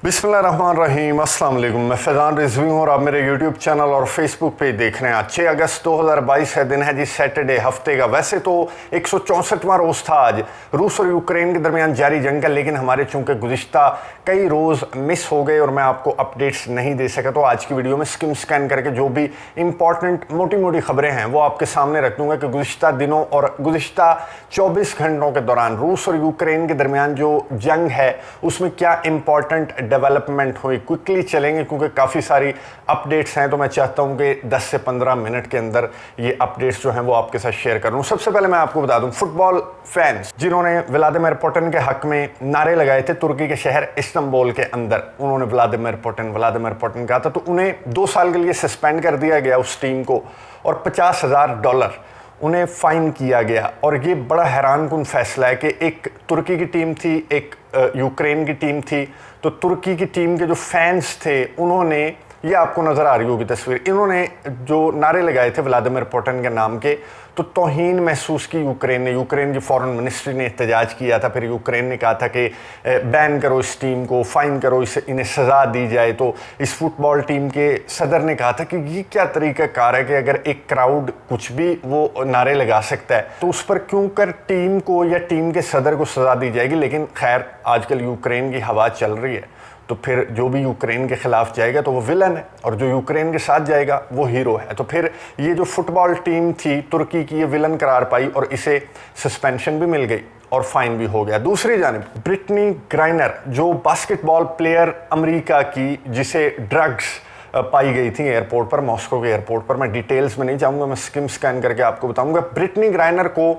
बिस्मिल्लाहिर्रहमानिर्रहीम, अस्सलाम वालेकुम। मैं फैज़ान रिजवी हूँ और आप मेरे यूट्यूब चैनल और फेसबुक पेज देख रहे हैं। 6 अगस्त 2022 है, दिन है जी सैटरडे हफ्ते का। वैसे तो 164वां रोज़ था आज रूस और यूक्रेन के दरमियान जारी जंग का, लेकिन हमारे चूँकि गुज़िश्ता कई रोज़ मिस हो गए और मैं आपको अपडेट्स नहीं दे सका, तो आज की वीडियो में स्कैन करके जो भी इंपॉर्टेंट मोटी मोटी खबरें हैं वो आपके सामने रख दूँगा कि गुज़िश्ता दिनों और गुज़िश्ता 24 घंटों के दौरान रूस और यूक्रेन के दरमियान जो जंग है उसमें क्या इंपॉर्टेंट डेवलपमेंट हुई। क्विकली चलेंगे क्योंकि काफ़ी सारी अपडेट्स हैं, तो मैं चाहता हूं कि 10 से 15 मिनट के अंदर ये अपडेट्स जो हैं वो आपके साथ शेयर करूं। सबसे पहले मैं आपको बता दूं, फुटबॉल फैंस जिन्होंने व्लादिमीर पुतिन के हक में नारे लगाए थे तुर्की के शहर इस्तांबुल के अंदर, उन्होंने व्लादिमीर पुतिन कहा था, तो उन्हें 2 साल के लिए सस्पेंड कर दिया गया उस टीम को और $50,000 उन्हें फ़ाइन किया गया। और ये बड़ा हैरानकुन फैसला है कि एक तुर्की की टीम थी, एक यूक्रेन की टीम थी, तो तुर्की की टीम के जो फैंस थे उन्होंने, ये आपको नज़र आ रही होगी तस्वीर, इन्होंने जो नारे लगाए थे व्लादिमीर पुतिन के नाम के, तो तौहीन महसूस की यूक्रेन की फॉरेन मिनिस्ट्री ने एहतजाज किया था। फिर यूक्रेन ने कहा था कि बैन करो इस टीम को, फ़ाइन करो, इन्हें सज़ा दी जाए। तो इस फुटबॉल टीम के सदर ने कहा था कि ये क्या तरीक़ाकार है कि अगर एक क्राउड कुछ भी वो नारे लगा सकता है तो उस पर क्यों कर टीम को या टीम के सदर को सज़ा दी जाएगी। लेकिन खैर आजकल यूक्रेन की हवा चल रही है, तो फिर जो भी यूक्रेन के खिलाफ जाएगा तो वो विलन है और जो यूक्रेन के साथ जाएगा वो हीरो है। तो फिर ये जो फुटबॉल टीम थी तुर्की की, ये विलन करार पाई और इसे सस्पेंशन भी मिल गई और फाइन भी हो गया। दूसरी जानिब ब्रिटनी ग्राइनर, जो बास्केटबॉल प्लेयर अमेरिका की, जिसे ड्रग्स पाई गई थी एयरपोर्ट पर, मॉस्को के एयरपोर्ट पर, मैं डिटेल्स में नहीं जाऊँगा, मैं स्कैन करके आपको बताऊँगा। ब्रिटनी ग्राइनर को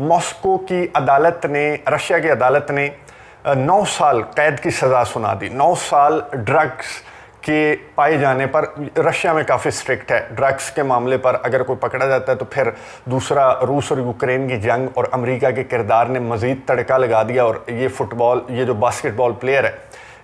मॉस्को की अदालत ने, रशिया की अदालत ने 9 साल कैद की सज़ा सुना दी। 9 साल ड्रग्स के पाए जाने पर, रशिया में काफ़ी स्ट्रिक्ट है ड्रग्स के मामले पर, अगर कोई पकड़ा जाता है तो फिर दूसरा रूस और यूक्रेन की जंग और अमेरिका के किरदार ने मज़ीद तड़का लगा दिया और ये जो बास्केटबॉल प्लेयर है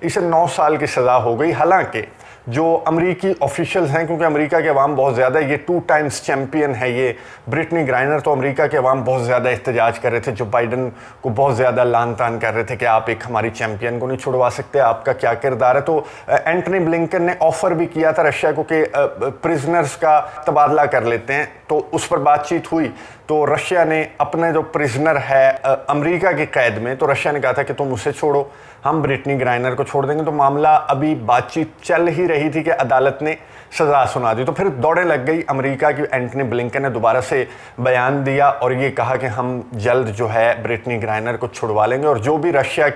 इसे 9 साल की सज़ा हो गई। हालांकि जो अमरीकी ऑफिशियल्स हैं, क्योंकि अमेरिका के अवाम बहुत ज़्यादा, ये 2 टाइम्स चैम्पियन है ये ब्रिटनी ग्राइनर, तो अमेरिका के अवाम बहुत ज़्यादा एहतजाज कर रहे थे, जो बाइडन को बहुत ज़्यादा लान तान कर रहे थे कि आप एक हमारी चैम्पियन को नहीं छुड़वा सकते, आपका क्या किरदार है। तो एंटनी ब्लिंकन ने ऑफ़र भी किया था रशिया को कि प्रिजनर्स का तबादला कर लेते हैं, तो उस पर बातचीत हुई। तो रशिया ने अपने जो प्रिजनर है अमेरिका के कैद में, तो रशिया ने कहा था कि तुम उसे छोड़ो, हम ब्रिटनी ग्राइनर को छोड़ देंगे। तो मामला अभी बातचीत चल ही रही थी कि अदालत ने सज़ा सुना दी, तो फिर दौड़े लग गई अमेरिका की। एंटनी ब्लिंकन ने दोबारा से बयान दिया और ये कहा कि हम जल्द जो है ब्रिटनी ग्राइनर को छुड़वा लेंगे और जो भी रशिया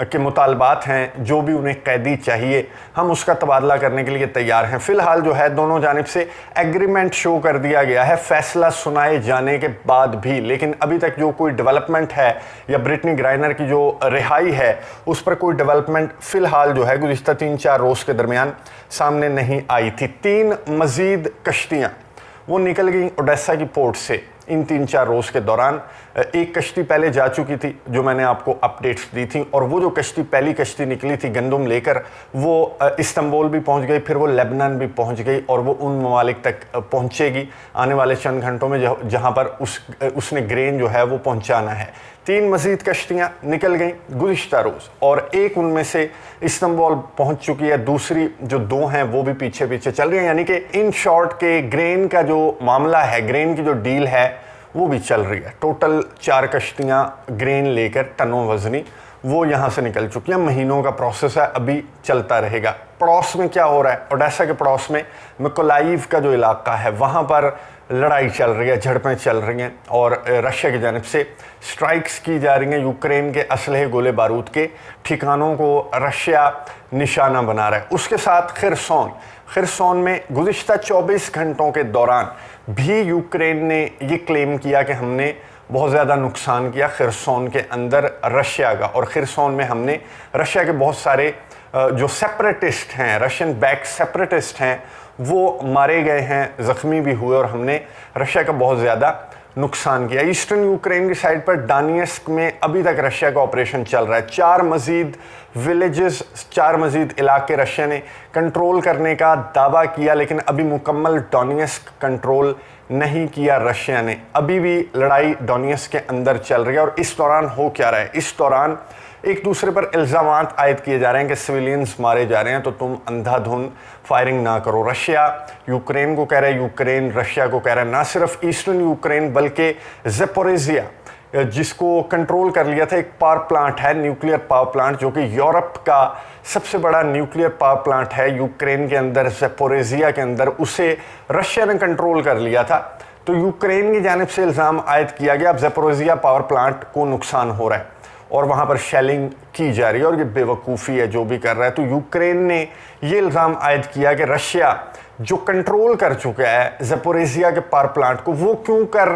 के मुतालबात हैं, जो भी उन्हें कैदी चाहिए, हम उसका तबादला करने के लिए तैयार हैं। फ़िलहाल जो है दोनों जानिब से एग्रीमेंट शो कर दिया गया है फैसला सुनाए जाने के बाद भी, लेकिन अभी तक जो कोई डेवलपमेंट है या ब्रिटनी ग्राइनर की जो रिहाई है उस पर कोई डेवलपमेंट फ़िलहाल जो है गुज़िश्ता 3-4 रोज़ के दरमियान सामने नहीं आई थी। 3 मज़ीद कश्तियाँ वो निकल गई ओडेसा की पोर्ट से इन 3-4 रोज़ के दौरान। एक कश्ती पहले जा चुकी थी जो मैंने आपको अपडेट्स दी थी, और वो जो कश्ती, पहली कश्ती निकली थी गंदम लेकर, वो इस्तांबुल भी पहुंच गई, फिर वो लेबनान भी पहुंच गई और वो उन ममालिक तक पहुंचेगी आने वाले चंद घंटों में जहां पर उसने ग्रेन जो है वो पहुंचाना है। 3 मज़ीद कश्तियाँ निकल गई गुज़िश्ता रोज़ और एक उनमें से इस्तांबुल पहुंच चुकी है, दूसरी जो 2 हैं वो भी पीछे पीछे चल रही हैं। यानी कि इन शॉर्ट के ग्रेन का जो मामला है, ग्रेन की जो डील है वो भी चल रही है। टोटल 4 कश्तियाँ ग्रेन लेकर टनों वजनी वो यहाँ से निकल चुकी हैं। महीनों का प्रोसेस है, अभी चलता रहेगा। पड़ोस में क्या हो रहा है, ओडेसा के पड़ोस में मिकोलाइव का जो इलाका है वहाँ पर लड़ाई चल रही है, झड़पें चल रही हैं और रशिया की जानिब से स्ट्राइक्स की जा रही हैं। यूक्रेन के असलहे गोले बारूद के ठिकानों को रशिया निशाना बना रहा है। उसके साथ खिरसोन में गुज़िश्ता 24 घंटों के दौरान भी यूक्रेन ने ये क्लेम किया कि हमने बहुत ज़्यादा नुकसान किया खिरसोन के अंदर रशिया का, और खिरसोन में हमने रशिया के बहुत सारे जो सेपरेटिस्ट हैं, रशियन बैक सेपरेटिस्ट हैं, वो मारे गए हैं, ज़ख्मी भी हुए और हमने रशिया का बहुत ज़्यादा नुकसान किया। ईस्टर्न यूक्रेन की साइड पर डानियस्क में अभी तक रशिया का ऑपरेशन चल रहा है। 4 मज़ीद विलेजेस, 4 मज़ीद इलाके रशिया ने कंट्रोल करने का दावा किया, लेकिन अभी मुकम्मल डोनेट्स्क कंट्रोल नहीं किया रशिया ने। अभी भी लड़ाई डोनेट्स्क के अंदर चल रही है और इस दौरान हो क्या रहा है, इस दौरान ایک دوسرے پر الزامات عائد کیے جا رہے ہیں کہ سویلینز مارے جا رہے ہیں تو تم اندھا دھند فائرنگ نہ کرو. رشیا یوکرین کو کہہ رہا ہے, یوکرین رشیا کو کہہ رہا ہے. نہ صرف ایسٹرن یوکرین بلکہ زیپوریزیا جس کو کنٹرول کر لیا تھا, ایک پاور پلانٹ ہے, نیوکلیئر پاور پلانٹ, جو کہ یورپ کا سب سے بڑا نیوکلیئر پاور پلانٹ ہے یوکرین کے اندر, زیپوریزیا کے اندر, اسے رشیا نے کنٹرول کر لیا تھا. تو یوکرین کی جانب سے الزام عائد کیا گیا اب زیپوریزیا پاور پلانٹ کو نقصان ہو رہا ہے اور وہاں پر شیلنگ کی جا رہی ہے, اور یہ بے وقوفی ہے جو بھی کر رہا ہے. تو یوکرین نے یہ الزام عائد کیا کہ رشیا جو کنٹرول کر چکا ہے زیپوریزیا کے پاور پلانٹ کو, وہ کیوں کر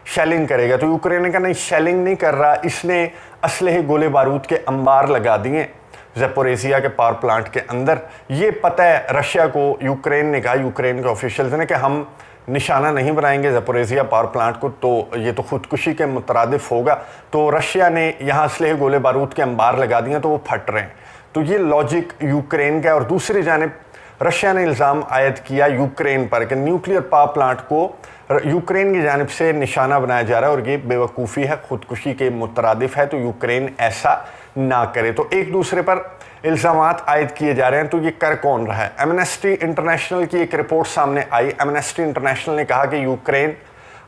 شیلنگ کرے گا. تو یوکرین نے کہا نہیں, شیلنگ نہیں کر رہا, اس نے اسلحے گولے بارود کے انبار لگا دیے زیپوریزیا کے پاور پلانٹ کے اندر. یہ پتہ ہے رشیا کو, یوکرین نے کہا, یوکرین کے آفیشلز نے, کہ ہم نشانہ نہیں بنائیں گے زیپوریزیا پاور پلانٹ کو, تو یہ تو خودکشی کے مترادف ہوگا. تو رشیا نے یہاں اسلحے گولے بارود کے انبار لگا دیے تو وہ پھٹ رہے ہیں. تو یہ لاجک یوکرین کا ہے. اور دوسری جانب رشیا نے الزام عائد کیا یوکرین پر کہ نیوکلیئر پاور پلانٹ کو یوکرین کی جانب سے نشانہ بنایا جا رہا ہے اور یہ بے وقوفی ہے, خودکشی کے مترادف ہے, تو یوکرین ایسا نہ کرے. تو ایک دوسرے پر الزامات عائد کیے جا رہے ہیں. تو یہ کر کون رہا ہے؟ ایمنسٹی انٹرنیشنل کی ایک رپورٹ سامنے آئی. ایمنسٹی انٹرنیشنل نے کہا کہ یوکرین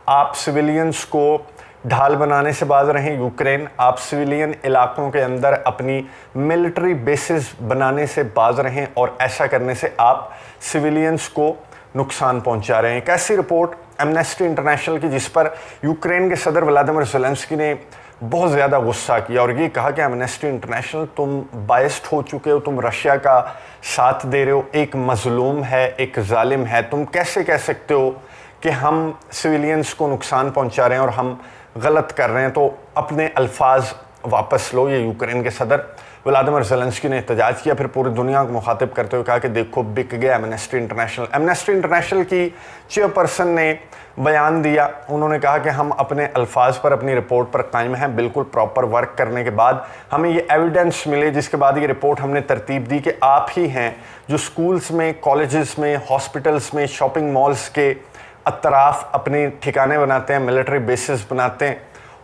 آپ سویلینز کو ڈھال بنانے سے باز رہیں, یوکرین آپ سویلین علاقوں کے اندر اپنی ملٹری بیسز بنانے سے باز رہیں, اور ایسا کرنے سے آپ سویلینز کو نقصان پہنچا رہے ہیں. ایک ایسی رپورٹ ایمنسٹی انٹرنیشنل کی جس پر یوکرین کے صدر ولادیمیر زیلنسکی نے بہت زیادہ غصہ کیا اور یہ کہا کہ ایمنسٹی انٹرنیشنل تم بائسڈ ہو چکے ہو, تم رشیا کا ساتھ دے رہے ہو, ایک مظلوم ہے, ایک ظالم ہے, تم کیسے کہہ سکتے ہو کہ ہم سویلینز کو نقصان پہنچا رہے ہیں اور ہم غلط کر رہے ہیں, تو اپنے الفاظ واپس لو. یہ یوکرین کے صدر ولادیمیر زیلنسکی نے احتجاج کیا, پھر پوری دنیا کو مخاطب کرتے ہوئے کہا کہ دیکھو بک گیا ایمنسٹی انٹرنیشنل. ایمنسٹی انٹرنیشنل کی چیئرپرسن نے بیان دیا, انہوں نے کہا کہ ہم اپنے الفاظ پر, اپنی رپورٹ پر قائم ہیں, بالکل پراپر ورک کرنے کے بعد ہمیں یہ ایویڈنس ملے, جس کے بعد یہ رپورٹ ہم نے ترتیب دی کہ آپ ہی ہیں جو سکولز میں, کالجز میں, ہاسپٹلز میں, شاپنگ مالز کے اطراف اپنے ٹھکانے بناتے ہیں, ملٹری بیسز بناتے ہیں,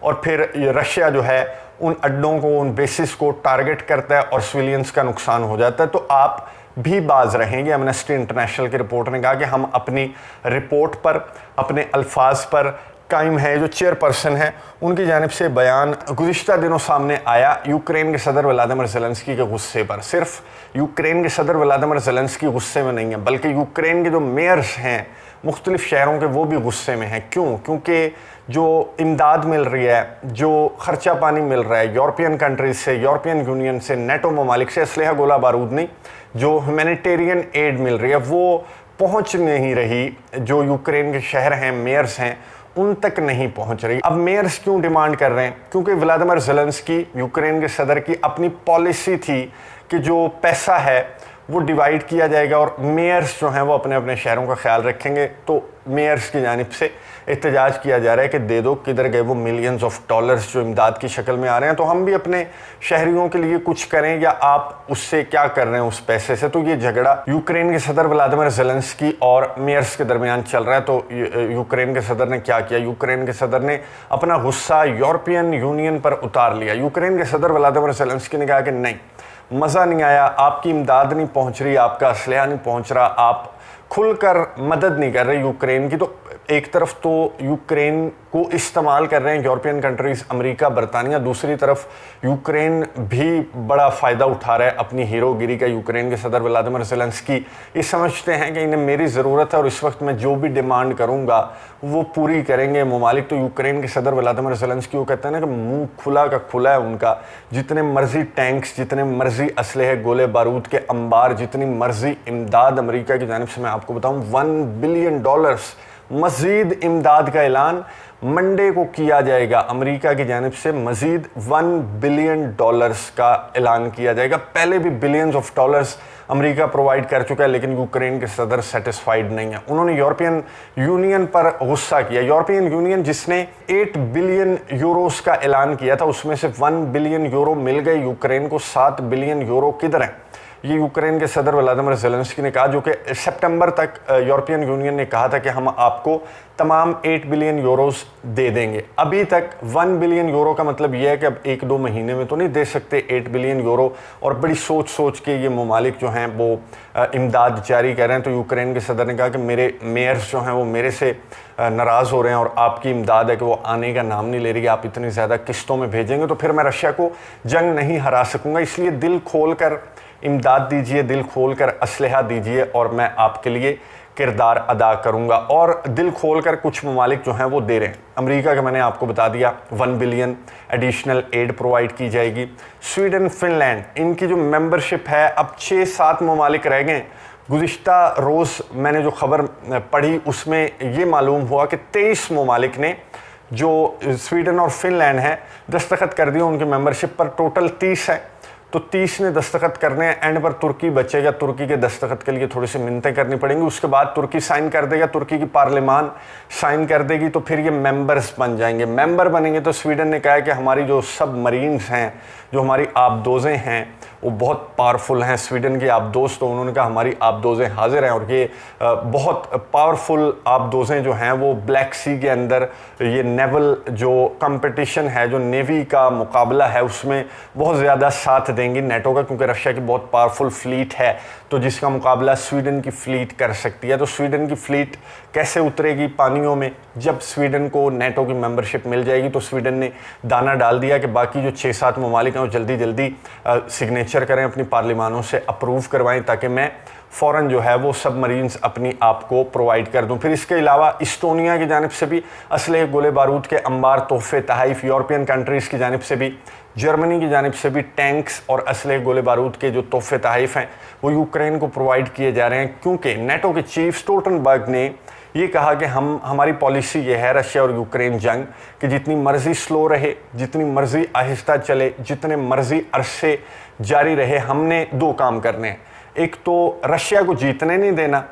اور پھر یہ رشیا جو ہے ان اڈوں کو, ان بیسز کو ٹارگٹ کرتا ہے اور سویلینز کا نقصان ہو جاتا ہے. تو آپ بھی باز رہیں گے. ایمنسٹی انٹرنیشنل کی رپورٹ نے کہا کہ ہم اپنی رپورٹ پر, اپنے الفاظ پر قائم ہے. جو چیئر پرسن ہے ان کی جانب سے بیان گزشتہ دنوں سامنے آیا یوکرین کے صدر ولادیمیر زیلنسکی کے غصے پر. صرف یوکرین کے صدر ولادیمیر زیلنسکی غصے میں نہیں ہیں, بلکہ یوکرین کے جو میئرز ہیں مختلف شہروں کے, وہ بھی غصے میں ہیں. کیوں؟ کیونکہ جو امداد مل رہی ہے, جو خرچہ پانی مل رہا ہے یورپین کنٹریز سے, یورپین یونین سے, نیٹو ممالک سے, اسلحہ گولہ بارود نہیں, جو ہیومینیٹیرین ایڈ مل رہی ہے وہ پہنچ نہیں رہی. جو یوکرین کے شہر ہیں, میئرز ہیں, ان تک نہیں پہنچ رہی. اب میئرز کیوں ڈیمانڈ کر رہے ہیں؟ کیونکہ ولادیمیر زیلنسکی, یوکرین کے صدر کی اپنی پالیسی تھی کہ جو پیسہ ہے وہ ڈیوائیڈ کیا جائے گا اور میئرز جو ہیں وہ اپنے اپنے شہروں کا خیال رکھیں گے. تو میئرز کی جانب سے احتجاج کیا جا رہا ہے کہ دے دو, کدھر گئے وہ ملینز آف ڈالرز جو امداد کی شکل میں آ رہے ہیں, تو ہم بھی اپنے شہریوں کے لیے کچھ کریں, یا آپ اس سے کیا کر رہے ہیں اس پیسے سے. تو یہ جھگڑا یوکرین کے صدر ولادیمیر زیلنسکی اور میئرز کے درمیان چل رہا ہے. تو یوکرین کے صدر نے کیا کیا؟ یوکرین کے صدر نے اپنا غصہ یورپین یونین پر اتار لیا. یوکرین کے صدر ولادیمیر زیلنسکی نے کہا کہ نہیں, مزہ نہیں آیا, آپ کی امداد نہیں پہنچ رہی, آپ کا اسلحہ نہیں پہنچ رہا, آپ کھل کر مدد نہیں کر رہے یوکرین کی. تو ایک طرف تو یوکرین کو استعمال کر رہے ہیں یورپین کنٹریز, امریکہ, برطانیہ, دوسری طرف یوکرین بھی بڑا فائدہ اٹھا رہا ہے اپنی ہیرو گیری کا. یوکرین کے صدر ولادیمیر زیلنسکی یہ سمجھتے ہیں کہ انہیں میری ضرورت ہے اور اس وقت میں جو بھی ڈیمانڈ کروں گا وہ پوری کریں گے ممالک. تو یوکرین کے صدر ولادیمیر زیلنسکی وہ کہتے ہیں نا کہ منہ کھلا کا کھلا ہے ان کا, جتنے مرضی ٹینکس, جتنے مرضی اسلحے گولے بارود کے انبار, جتنی مرضی امداد امریکہ کی جانب سے, میں آپ کو بتاؤں $1 بلین مزید امداد کا اعلان منڈے کو کیا جائے گا. امریکہ کی جانب سے مزید $1 بلین کا اعلان کیا جائے گا. پہلے بھی billions of dollars America provide کر چکا ہے, لیکن یوکرین کے صدر سیٹسفائیڈ نہیں ہے. انہوں نے یورپین یونین پر غصہ کیا. یورپین یونین جس نے 8 بلین یوروز کا اعلان کیا تھا, اس میں سے 1 بلین یورو مل گئے یوکرین کو, 7 بلین یورو کدھر ہیں؟ ये यूक्रेन के सदर व्लादिमीर ज़ेलेंस्की ने कहा, जो कि सितंबर तक यूरोपियन यूनियन ने कहा था कि हम आपको तमाम 8 बिलियन यूरोस दे देंगे। अभी तक 1 बिलियन यूरो का मतलब यह है कि अब 1-2 महीने में तो नहीं दे सकते 8 बिलियन यूरो, और बड़ी सोच के ये ममालिक जो हैं वो इमदाद जारी कर रहे हैं। तो यूक्रेन के सदर ने कहा कि मेरे मेयर्स जो हैं वो मेरे से नाराज़ हो रहे हैं और आपकी इमदाद है कि वो आने का नाम नहीं ले रही, आप इतनी ज़्यादा किस्तों में भेजेंगे तो फिर मैं रशिया को जंग नहीं हरा सकूँगा, इसलिए दिल खोल कर इमदाद दीजिए, दिल खोल कर असलहा दीजिए और मैं आपके लिए किरदार अदा करूंगा। और दिल खोल कर कुछ ममालिक जो हैं वो दे रहे हैं। अमेरिका का मैंने आपको बता दिया 1 बिलियन एडिशनल एड प्रोवाइड की जाएगी। स्वीडन, फिनलैंड, इनकी जो मेंबरशिप है अब 6-7 ममालिक रह गए। गुज़िश्ता रोज़ मैंने जो खबर पढ़ी उसमें ये मालूम हुआ कि 23 ममालिक ने, जो स्वीडन और फिनलैंड है, दस्तखत कर दिए उनकी मेंबरशिप पर। टोटल 30 है, तो 30 ने दस्तखत करने हैं। एंड पर तुर्की बचेगा, तुर्की के दस्तखत के लिए थोड़ी सी मिन्नतें करनी पड़ेंगी, उसके बाद तुर्की साइन कर देगा, तुर्की की पार्लियामान साइन कर देगी, तो फिर ये मेंबर्स बन जाएंगे। मेंबर बनेंगे तो स्वीडन ने कहा है कि हमारी जो सब मरीन्स हैं, जो हमारी आबदोज़ें हैं, वो बहुत पावरफुल हैं। स्वीडन की आबदोज़, तो उन्होंने कहा हमारी आबदोज़ें हाजिर हैं, और ये बहुत पावरफुल आबदोज़ें जो हैं वो ब्लैक सी के अंदर ये नेवल जो कंपटीशन है, जो नेवी का मुकाबला है, उसमें बहुत ज़्यादा साथ देंगी नेटो का, क्योंकि रशिया की बहुत पावरफुल फ्लीट है, तो जिसका मुकाबला स्वीडन की फ्लीट कर सकती है। तो स्वीडन की फ्लीट कैसे उतरेगी पानियों में? जब स्वीडन को नेटो की मेंबरशिप मिल जाएगी। तो स्वीडन ने दाना डाल दिया कि बाकी जो 6-7 ममालिक हैं वो जल्दी सिग्नेचर करें, अपनी पार्लिमानों से अप्रूव करवाएं, ताकि मैं फ़ौरन जो है वो सबमरीन्स अपनी आप को प्रोवाइड कर दूं। फिर इसके अलावा इस्टोनिया की जानिब से भी असले, गोले बारूद के अंबार, तोहफे, तहाइफ, यूरोपियन कंट्रीज़ की जानिब से भी, जर्मनी की जानिब से भी टैंक्स और असले, गोले बारूद के जो तोहफे तहाइफ हैं वो यूक्रेन को प्रोवाइड किए जा रहे हैं, क्योंकि नेटो के चीफ स्टोल्टनबर्ग ने ये कहा कि हमारी पॉलिसी ये है, रशिया और यूक्रेन जंग, कि जितनी मर्ज़ी स्लो रहे, जितनी मर्ज़ी आहिस्ता चले, जितने मर्ज़ी अरसे जारी रहे, हमने 2 काम करने हैं। एक तो रशिया को जीतने नहीं देना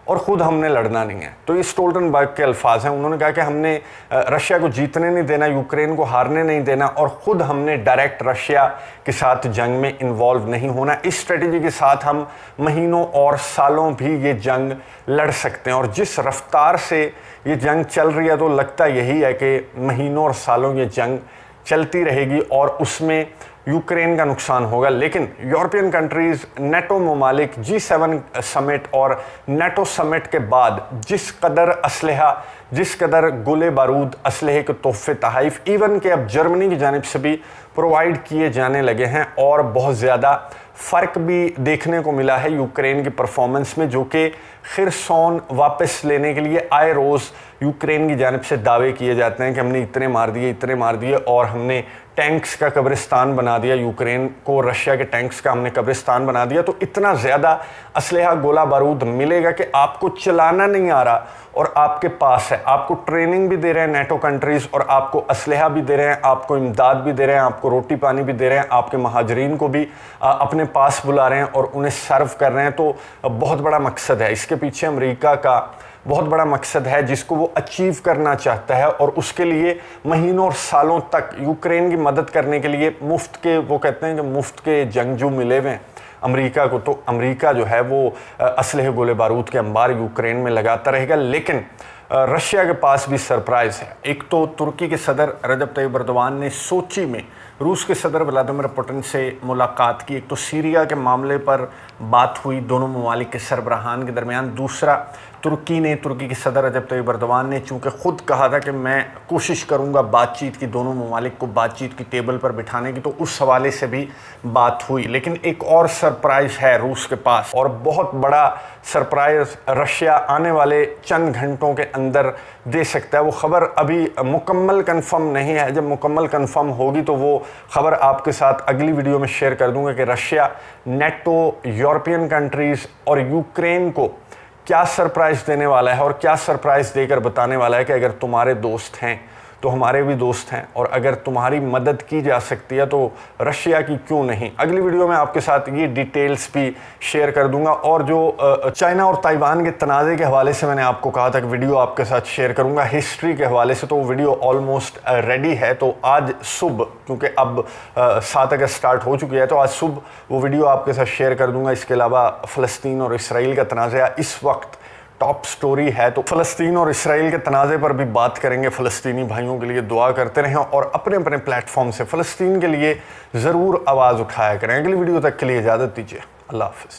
और ख़ुद हमने लड़ना नहीं है। तो ये स्टोल्टनबर्ग के अल्फाज हैं। उन्होंने कहा कि हमने रशिया को जीतने नहीं देना, यूक्रेन को हारने नहीं देना, और ख़ुद हमने डायरेक्ट रशिया के साथ जंग में इन्वॉल्व नहीं होना। इस स्ट्रेटजी के साथ हम महीनों और सालों भी ये जंग लड़ सकते हैं, और जिस रफ्तार से ये जंग चल रही है तो लगता यही है कि महीनों और सालों ये जंग चलती रहेगी और उसमें यूक्रेन का नुकसान होगा। लेकिन यूरोपियन कंट्रीज़, नेटो ममालिक, G7 समिट और नेटो समिट के बाद जिस कदर असलहा, जिस कदर गोले बारूद, असलहे के तोहफे तहाइफ, इवन के अब जर्मनी की जानिब से भी प्रोवाइड किए जाने लगे हैं, और बहुत ज़्यादा फ़र्क भी देखने को मिला है यूक्रेन की परफॉर्मेंस में, जो कि खिरसोन वापस लेने के लिए आए रोज़ यूक्रेन की जानिब से दावे किए जाते हैं कि हमने इतने मार दिए और हमने टैंक्स का कब्रिस्तान बना दिया, यूक्रेन को रशिया के टैंक्स का हमने कब्रिस्तान बना दिया। तो इतना ज़्यादा असलहा, गोला बारूद मिलेगा कि आपको चलाना नहीं आ रहा और आपके पास है, आपको ट्रेनिंग भी दे रहे हैं नेटो कंट्रीज़, और आपको असलहा भी दे रहे हैं, आपको इमदाद भी दे रहे हैं, आपको रोटी पानी भी दे रहे हैं, आपके महाजरीन को भी अपने पास बुला रहे हैं और उन्हें सर्व कर रहे हैं। तो बहुत बड़ा मकसद है, इसके पीछे अमेरिका का बहुत बड़ा मकसद है जिसको वो अचीव करना चाहता है, और उसके लिए महीनों और सालों तक यूक्रेन की मदद करने के लिए मुफ्त के, वो कहते हैं कि मुफ्त के जंगजू मिले हुए हैं अमेरिका को। तो अमेरिका जो है वो असलहे, गोले बारूद के अंबार यूक्रेन में लगाता रहेगा। लेकिन रशिया के पास भी सरप्राइज़ है। एक तो तुर्की के सदर रजब तैयब एर्दोगान ने सोची में रूस के सदर व्लादिमीर पुतिन से मुलाकात की। एक तो सीरिया के मामले पर बात हुई दोनों ममालिक के सरबराहान के दरमियान। दूसरा, तुर्की के सदर रजब तैयब एर्दोगान ने चूँकि ख़ुद कहा था कि मैं कोशिश करूँगा बातचीत की, दोनों ममालिक को बातचीत की टेबल पर बिठाने की, तो उस हवाले से भी बात हुई। लेकिन एक और सरप्राइज़ है रूस के पास, और बहुत बड़ा सरप्राइज़ रशिया आने वाले चंद घंटों के अंदर दे सकता है। वो ख़बर अभी मुकम्मल कंफर्म नहीं है, जब मुकम्मल कंफर्म होगी तो वो ख़बर आपके साथ अगली वीडियो में शेयर कर दूंगा कि रशिया, नेटो, यूरोपियन कंट्रीज़ और यूक्रेन को क्या सरप्राइज़ देने वाला है, और क्या सरप्राइज़ देकर बताने वाला है कि अगर तुम्हारे दोस्त हैं تو ہمارے بھی دوست ہیں، اور اگر تمہاری مدد کی جا سکتی ہے تو رشیا کی کیوں نہیں۔ اگلی ویڈیو میں آپ کے ساتھ یہ ڈیٹیلز بھی شیئر کر دوں گا، اور جو چائنا اور تائیوان کے تنازع کے حوالے سے میں نے آپ کو کہا تھا کہ ویڈیو آپ کے ساتھ شیئر کروں گا ہسٹری کے حوالے سے، تو وہ ویڈیو آلموسٹ ریڈی ہے۔ تو آج صبح، کیونکہ اب 7 اگست سٹارٹ ہو چکی ہے، تو آج صبح وہ ویڈیو آپ کے ساتھ شیئر کر دوں گا۔ اس کے علاوہ فلسطین اور اسرائیل کا تنازع اس وقت ٹاپ سٹوری ہے، تو فلسطین اور اسرائیل کے تنازع پر بھی بات کریں گے۔ فلسطینی بھائیوں کے لیے دعا کرتے رہیں اور اپنے اپنے پلیٹ فارم سے فلسطین کے لیے ضرور آواز اٹھایا کریں۔ اگلی ویڈیو تک کے لیے اجازت دیجیے، اللہ حافظ۔